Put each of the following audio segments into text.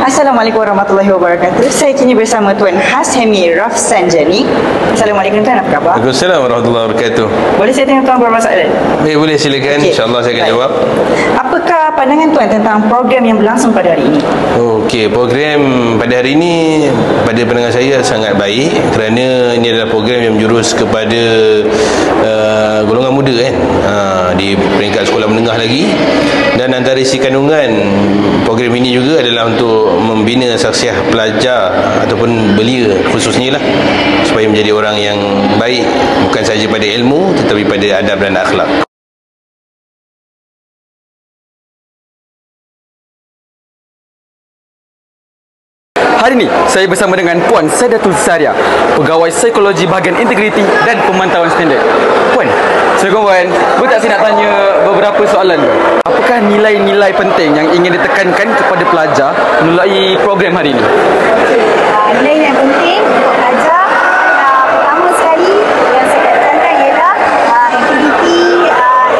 Assalamualaikum warahmatullahi wabarakatuh. Saya kini bersama Tuan Hashemi Rafsanjani. Assalamualaikum Tuan, apa khabar? Waalaikumsalam warahmatullahi wabarakatuh. Boleh saya tanya Tuan beberapa soalan? Boleh silakan. Okey. InsyaAllah saya akan Baik. jawab. Apakah pandangan Tuan tentang program yang berlangsung pada hari ini? Okey, program pada hari ini pada pandangan saya sangat baik kerana ini adalah program yang menjurus kepada golongan muda di peringkat sekolah menengah lagi, dan antara isi kandungan program ini juga adalah untuk membina saksiah pelajar ataupun belia khususnya lah, supaya menjadi orang yang baik bukan sahaja pada ilmu tetapi pada adab dan akhlak. Hari ini saya bersama dengan Puan Saidatul Saria, Pegawai Psikologi Bahagian Integriti dan Pemantauan Standard. Puan, Assalamualaikum Puan. Boleh tak saya nak tanya beberapa soalan? Apakah nilai-nilai penting yang ingin ditekankan kepada pelajar melalui program hari ini? Nilai yang penting untuk pelajar, pertama sekali yang saya tekankan ialah aktiviti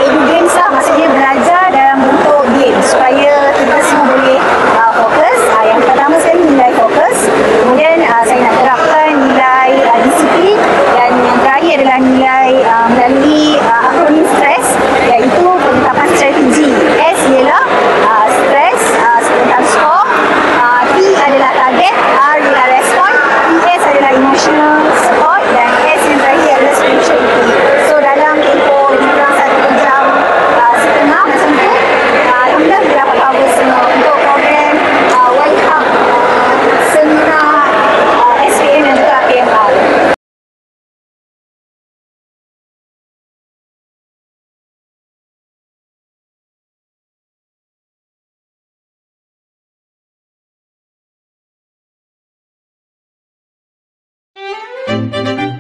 edu-games lah, maksudnya belajar dalam bentuk game supaya kita semua boleh fokus. Yang pertama sekali nilai fokus, kemudian saya nak terapkan nilai disiplin, dan yang terakhir adalah nilai melalui akronim STRESS, iaitu penetapan strategi. S ialah stress, tentang skor, T adalah target, R ialah respon, S adalah emotional support, dan S yang terakhir adalah spirituality. So dalam tempoh lebih kurang 1 jam setengah macam tu, alhamdulillah kita dapat cover semua untuk program World Cup seminar SPM dan juga PMR. Thank you.